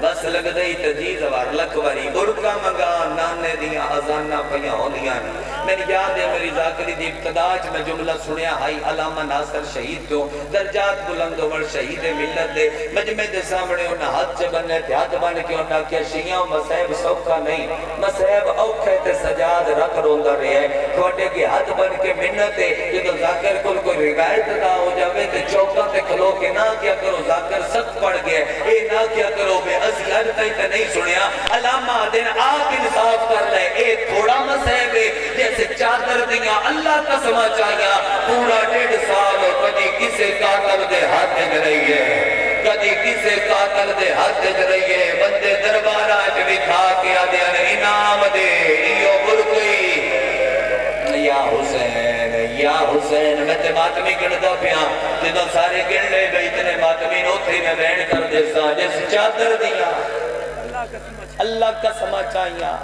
بس لگ دئی تجیز وار لکھواری برکا منگا نانے دیاں ازانہ پیاں ہوندیاں میری یاد ہے میری ذاکری دی ابتداج میں جملہ سنیا ہائی علامہ ناصر شہید تو درجات بلند عمر شہید ملت دے مجمع دے سامنے انہا ہاتھ چبنے تیات بن کے انہا کیا شیعہ مسیب سوکھا نہیں مسیب اوکھے تے سجاد رکھ روندہ رہے ہیں کھوٹے کے ہاتھ بن کے منت ہے یہ تو ذاکر کل کوئی روایت دا ہو جاوے تے چوکا تے کھلو کے نہ کیا کرو ذاکر سخت پڑ گئے اے نہ کیا کرو بے ازیاد تے نہیں سنیا علامہ دن آپ انصاف کر لے اے تھوڑا مسیب ہے جیسے چادر دیاں اللہ کا سما چاہیاں پورا 1.5 سال کدی کسے قاتل دے ہاتھ جگ رہی ہے کدی کسے قاتل دے ہاتھ جگ رہی ہے بندے دربارہ بھی کھا کے آدھے انعام دے ایو برکئی یا حسین میں تے ماتمی گڑدا پیاں جدو سارے گڑ لے گئی اتنے ماتمی نوتھی میں بین کر دے سا جس چادر دیاں اللہ کا سما چاہیاں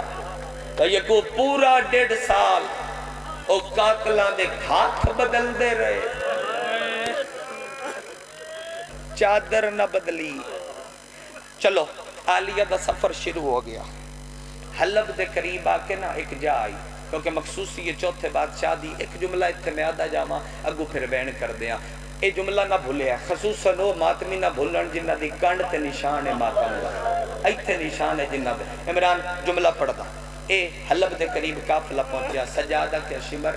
تو یہ کو پورا 1.5 سال او قاتلان دے ہاتھ بدل دے رہے چادر نہ بدلی چلو عالیہ دا سفر شروع ہو گیا حلب دے قریب آکے نا ایک جا آئی کیونکہ مخصوصی یہ چوتھے بادشاہ دی ایک جملہ اتھے میں آدھا جاما اگو پھر بین کر دیا اے جملہ نہ بھولے ہے خصوصاً وہ ماتمی نہ بھولن جنہ دی کانڈ تے نشان ہے ماتم ہوا ایتھے نشان ہے جنہ دے عمران جملہ پڑھ دا اے حلب دے قریب کافلہ پہنچیا سجادہ کیا شمر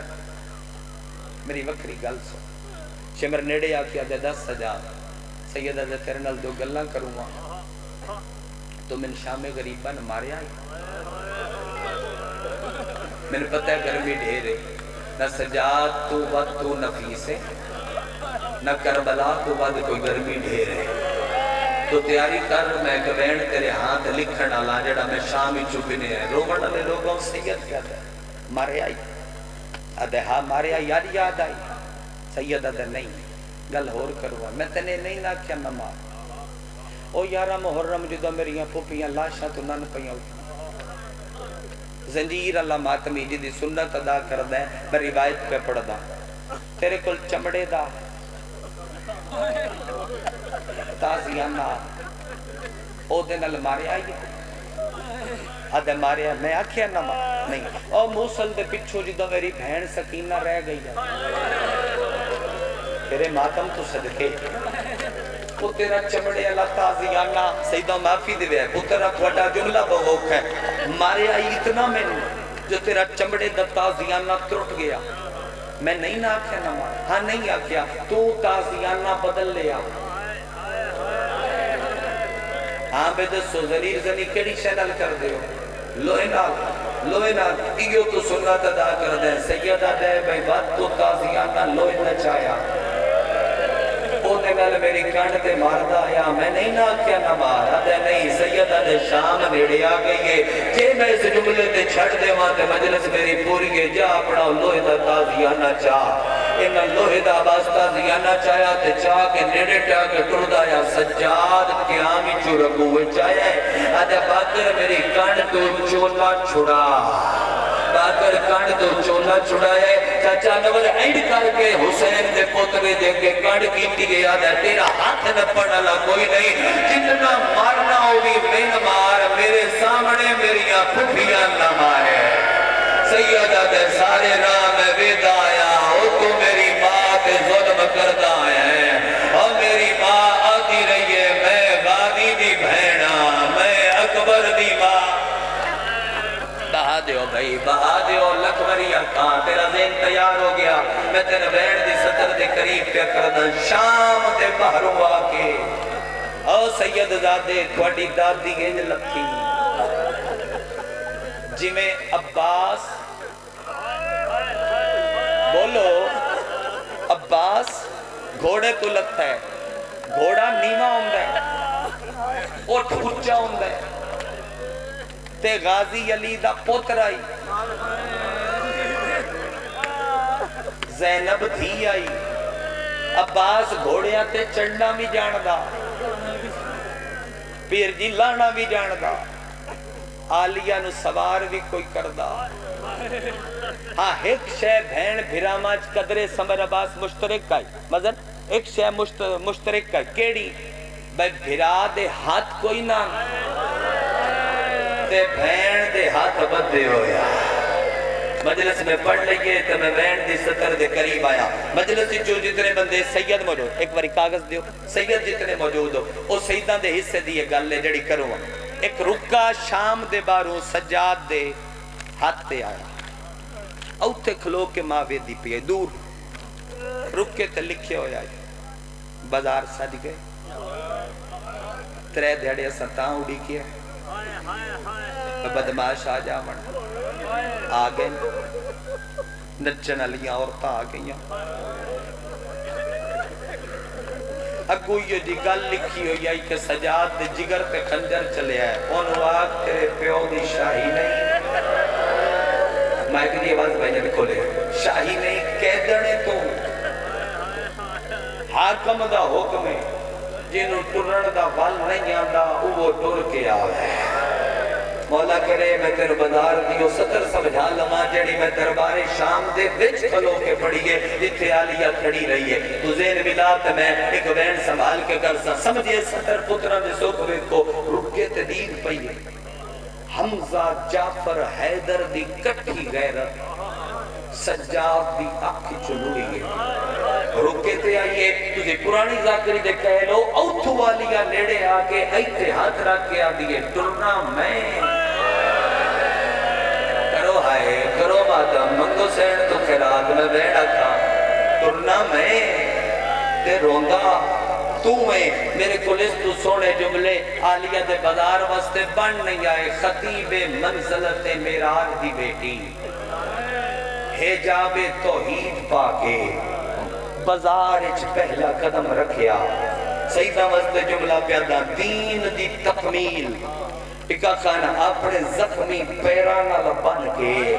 میری وکری گل سو شمر نیڑے آکیا دے 10 سجاد سیدہ دے تیرے نال 2 گلاں کروں گا تو من شام غریبان مارے آئی میں نے پتہ ہے گرمی ڈھیرے نہ سجاد تو ود تو نفیس ہے نہ کربلا تو ود کوئی گرمی ڈھیرے تو تیاری کر میں کبین تیرے ہاتھ لکھن آلا جڑا میں شامی چپنے ہیں روغن علی لوگوں سید کیا دے مارے آئی آدھے ہاں مارے آئی یاد آئی سید آدھے نہیں گل ہور کروا میں تنے نہیں نہ کیا نہ مار او یارہ محرم جدو میریاں پھوپیاں لاشاں تو نن پیاں ہوئی زنجیر اللہ ماتمی جی دی سنت ادا کر دیں میں روایت پہ پڑھ دا تیرے کل چمڑے دا تازیانہ او دن المارے آئی آدھے مارے آئی میں آکھیا نہ مار نہیں او موسل دے پچھو جدو میری بہن سکینہ رہ گئی ہے تیرے ماتم تو صدقے وہ تیرا چمڑے اللہ تازیانہ سیدہ معافی دے ہے وہ تیرا تھوڑا جملہ بہوک ہے مارے آئی اتنا میں جو تیرا چمڑے دا تازیانہ ترٹ گیا میں نہیں نہ آکھیا نہ مار ہاں نہیں آکھیا تو تازیانہ بدل لیا ہاں بے دسو ذریر زنی کیڑی شہدل کر دے ہو لوئے نال ایو تو سنت ادا کر دیں سیدہ دے بھئی بات تو تازیانہ لوئے نہ چاہیا اونے نال میری کانڈ تے ماردہ آیا میں نہیں نہ کیا نہ مارا دے نہیں سیدہ دے شام نیڑے آ گئی ہے جے میں اس جملے تے چھڑ دے وہاں تے مجلس میری پوری ہے جا اپنا لوہے دا تازیانہ چاہ انہاں لوہے دا واسطہ زیانہ چاہیا تے چاہ کے نیڑے ٹا کے ٹردا یا سجاد قیامی چو رکوع چاہیا ہے آدھا باکر میری کانڈ تو چولا چھڑا باکر کانڈ تو چولا چھڑا ہے چاچا نور اینڈ کر کے حسین دے پوترے دے کے کانڈ کیتی گیا ہے تیرا ہاتھ نہ پڑھنا کوئی نہیں جتنا مارنا ہوگی میں مار میرے سامنے میریاں پھپیاں نہ مارے سیدہ دے سارے راہ میں وید آیا او تو میری ماں تے ظلم کردہ ہے اور میری ماں آتی رہی ہے میں غادی دی بھینا میں اکبر دی ماں بہا دیو بھائی بہا دیو لکھوری آکھاں تیرا ذہن تیار ہو گیا میں تیرے بین دی سطر دے قریب پہ کردہ شام دے بہروں آکے او سید زادے تھوڑی دادی گنج لکھی جی میں عباس بولو عباس گھوڑے تو لگتا ہے گھوڑا نیمہ ہوندہ ہے اٹھ اچھا ہوندہ ہے تے غازی علی دا پوترائی زینب تھی آئی عباس گھوڑیاں تے چڑھنا بھی جاندہ پیر جی لانا بھی جاندہ آلیہ نو سوار بھی کوئی کردہ ہاں ایک شے بھین بھراماج قدرے سمر عباس مشترک کائی مزن ایک شے مشترک کائی کیڑی بھائی بھرا دے ہاتھ کوئی نہ تے بھین دے ہاتھ بدے ہویا مجلس میں پڑھ لئیے تو میں بین دی سطر دے قریب آیا مجلس جو جتنے بندے سید موجود ایک باری کاغذ دیو سید جتنے موجود ہو او سیدان دے حصے دیئے گل لے جڑی کروں ایک رکا شام دے باروں سجاد دے ہاتھ تے آیا اوتے کھلو کے ماوے دی پی دور رکے تے لکھے ہویا بازار سج گئے ترے دھڑے ستاں اڑی کیا بدماش آ جا من آگئے نچن علیاں عورتاں آگئیاں اگو یہ جی گل لکھی ہوئی ہے کہ سجاد دے جگر تے خنجر چلے آئے ان وقت تیرے پیو دی شاہی نہیں مائک دی آواز بھائی نے کھولے شاہی نہیں قیدنے تو حاکم دا حکم ہے جنہوں ٹرن دا ول نہیں آندہ وہ ٹر کے آوے مولا کرے میں تیر بازار دیو سطر سمجھا لما جڑی میں دربار شام دے وچ کھلو کے پڑھیے جتھے آلیہ کھڑی رہی ہے تو زین ملات میں ایک وین سنبھال کے کرسا سمجھے سطر پترہ میں سوکوے کو رکے تدین پئیے حمزہ جعفر حیدر دی کٹھی غیرت سجاد دی آنکھی چلوئی ہے رکے تے آئیے تجھے پرانی ذاکری دے کہہ لو اوتھو والیا نیڑے آکے ایتے ہاتھ رکھ کے آدھیے ٹرنا میں کرو ہائے کرو ماتم منگو سین تو خیرات میں بیڑا تھا ٹرنا میں تے روندہ تو میں میرے کلس تو سونے جملے آلیہ دے بازار واسطے بن نہیں آئے خطیب منزلت میراج دی بیٹی حجاب توحید پاکے بازار اچھ پہلا قدم رکھیا سیدہ وزد جملہ پیدا دین دی تکمیل اکا خانہ اپنے زخمی پیرانا لبن کے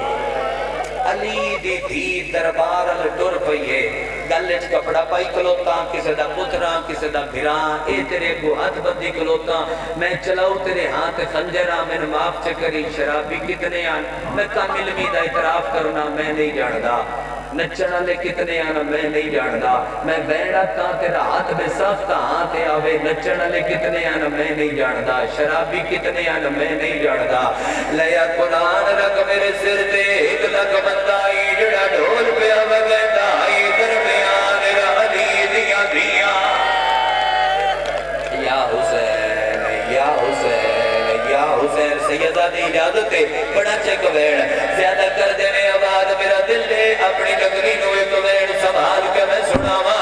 علی دی دھی دربار لٹور پئیے گلچ کپڑا پائی کلوتا کسے دا پتران کسے دا بھران اے تیرے کو ہاتھ بدی کلوتا میں چلاؤ تیرے ہاتھ خنجرہ میں معاف چکری شرابی کتنے آن میں کامل میدہ اعتراف کرنا میں نہیں جاندہ نچنا لے کتنے آنا میں نہیں جاندہ میں بیڑا کہاں تیرا ہاتھ بے صافتا ہاتھ آوے نچنا لے کتنے آنا میں نہیں جاندہ شرابی کتنے آنا میں نہیں جاندہ لیا قرآن رکھ میرے سر تے ایک لگ بندائی جڑا ڈھول پہ آوگیتا آئی درمیان علی دیا دیا یا حسین یا حسین یا حسین سیدہ دی اجازت ہے بڑا چیک ویڑ زیادہ کر دینے آواز میرا دل دے اپنی نگری نو ایک ویڑ سنبھال کے میں سناوا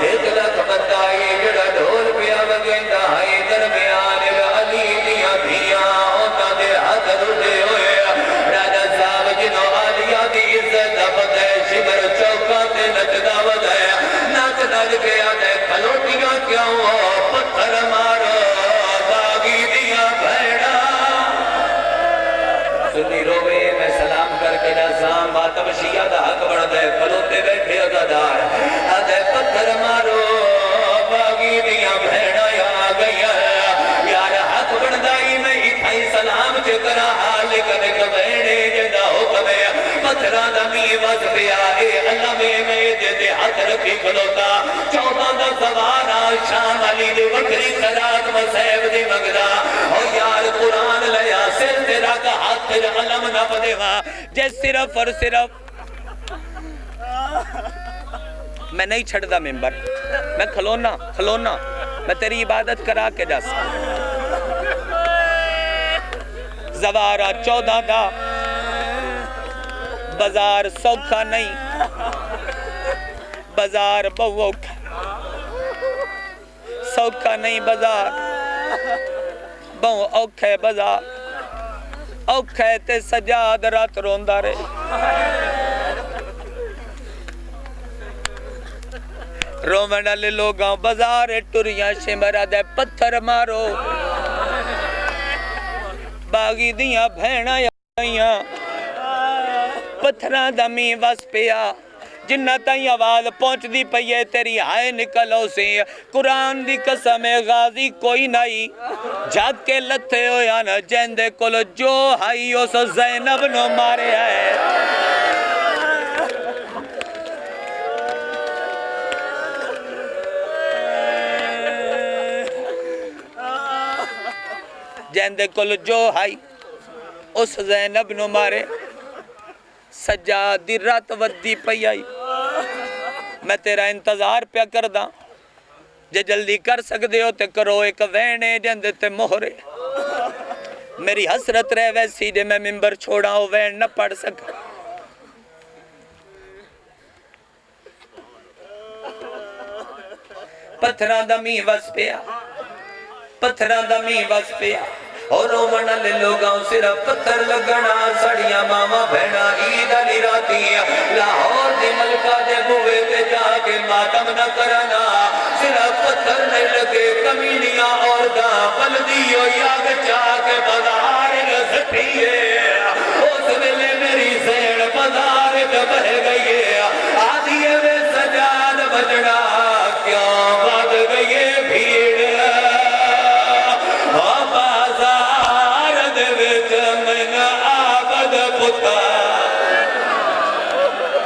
ایک لکھ بندائی جڑا ڈھول پہ آوگیتا آئی درمیان علی دیا دیا ہوتا دے ہاتھ رجے ہوئے راجہ صاحب جنہوں آلیہ دی عزت پتہ شمر چوکا تے نچدا ودایا ناچ نچ کے آنے کھلوٹیاں کیا ہو پتھر مارو داغی دیا بھیڑا سنی روے میں سلام کر کے نظام ماتم شیعہ دا حق بڑھ دے کھلوتے بیٹھے عزادار آدھے پتھر مارو باغی دیاں بھیڑا یا گیا یار حق بڑھ دائی میں اتھائی سلام چکرا حال کنے کبھیڑے جندہ حکم ہے پتھران دا میوز پیا اے اللہ میں دے ہاتھ رکھی کھلوتا 14 دا سوارا شام علی دے وکری صدات مسیب دی مگدہ اور یار قرآن لیا سر تیرا کا ہاتھ تیرا علم نہ پدے وہاں جے صرف اور صرف میں نہیں چھڑ دا ممبر میں کھلونا میں تیری عبادت کرا کے جا سکتا زوارہ 14 دا بازار سوکھا نہیں بازار بہوکھا سوکھا نہیں بازار بہو اوکھے بازار اوکھے تے سجاد رات روندہ رہے رومن علی لوگاں بازار ٹریاں شمرہ دے پتھر مارو باغی دیاں بھیڑا یا پتھران دمی وس پیا جنہ تائیں آواز پہنچ دی پئیے تیری ہائے نکلو سے قرآن دی قسم غازی کوئی نہیں جھاگ کے لتھے ہو یا نہ جیندے کلو جو ہائیو سو زینب نو مارے آئے جیندے کلو جو ہائی اس زینب نو مارے سجاد دی رات ودی پئی آئی میں تیرا انتظار پیا کر دا جے جلدی کر سکتے ہو تے کرو ایک وینے جندے تے مہرے میری حسرت رہ ویسی جے میں ممبر چھوڑا ہو وین نہ پڑھ سکا پتھران دمی وس پیا پتھران دمی وس پیا اور رومن لے لوگاں صرف پتھر لگنا سڑیاں ماما بھیڑا عید علی راتی لاہور دی ملکہ دے بوے تے جا کے ماتم نہ کرنا صرف پتھر نہیں لگے کمینیاں اور دا پل دیو یاگ چا کے بازار رسٹیے اس ویلے میری سیڑ بازار پہ بہ گئی آدھیے میں سجاد بجڑا کیوں بد گئی بھیڑ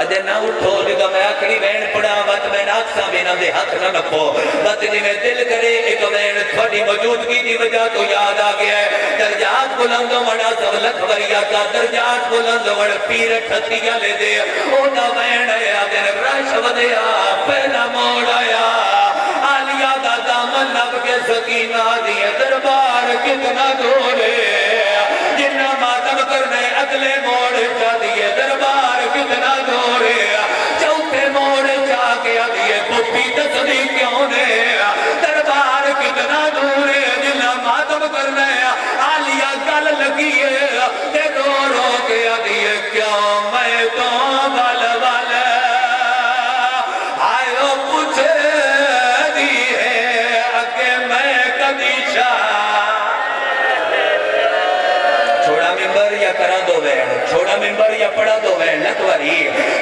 اجے نہ اٹھو جدو میں آکھری وین پڑا وقت میں ناکسا بھی نہ دے ہاتھ نہ نپو وقت جی میں دل کرے ایک وین تھوڑی موجودگی دی وجہ تو یاد آگیا ہے درجات بلند وڑا سولت وریا کا درجات بلند وڑ پیر ٹھتیاں لے دے اونا وین آیا دن رش ودیا پہلا موڑ آیا آلیا دا دامن نب کے سکینہ دیئے دربار کتنا دولے جنہ ماتم کرنے اگلے موڑ چا دیئے دربار کتنا دورے چوتھے موڑ چا کے دیئے پپی تصدی کیوں نے دربار کتنا دورے جنہ ماتم کرنے آلیا گل لگیے تے رو رو کے دیئے کیوں میں تو بل بل آئیو پوچھے دیئے اگے میں کدی کرا دو وین چھوڑا ممبر یا پڑا دو وین نتواری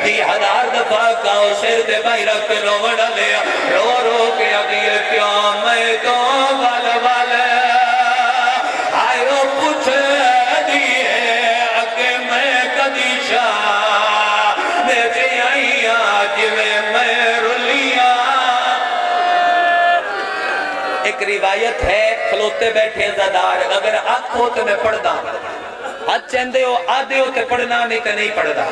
دی 1000 دفعہ کاؤ سر دے بائی رکھ لو وڑا لیا رو رو کے دیئے کیوں میں تو بال بال آئیو پوچھ دیئے اگے میں کدی شاہ میرے آئیا جوے میں رلیا ایک روایت ہے کھلوتے بیٹھے زدار اگر آنکھ ہو تو میں پڑھ دا ہاتھ چندے ہو آدھے ہو تے پڑھنا نہیں تے نہیں پڑھدا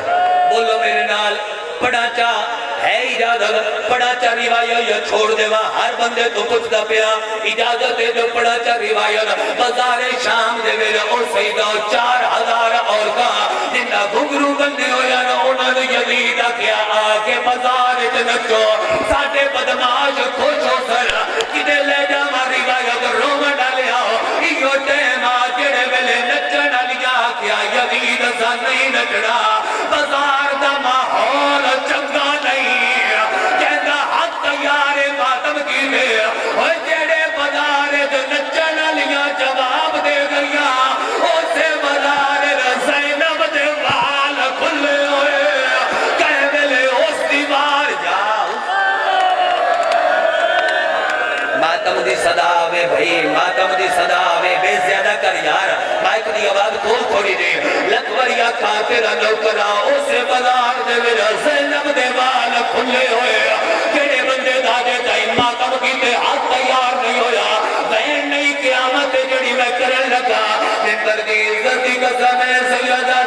بولو میرے نال پڑھا چاہ ہے اجازت پڑھا چاہ روایت یا چھوڑ دے وہاں ہر بندے تو کچھ دا پیا اجازت ہے جو پڑھا چاہ روایت بازار شام دے میرے اور سیدہ 4000 اور کہا جنہ گھنگرو بندے ہو یا نہ انہوں نے یزیدہ کیا آگے بازار نچو ساٹھے بدماش خوش ہو سر کدے لے جا ماری روایت رومن ڈالے آؤ ایو ٹیم آجڑے ویلے نچن لیا کیا یزید سا نہیں نچڑا بازار دا ماحول چنگا نہیں کہنا حق تیار ماتم کی دے اور جڑے بازار دا نچن لیا جواب دے گیا اسے بازار زینب دے وال کھل لکھا تیرا نوکرا اسے بازار دے وچ زینب دے وال کھلے ہوئے جڑے بندے دا جے تائی ماتم کیتے ہاتھ تیار نہیں ہویا بہن نہیں قیامت جڑی میں کرن لگا ممبر دی عزت دی قسم ہے سیدہ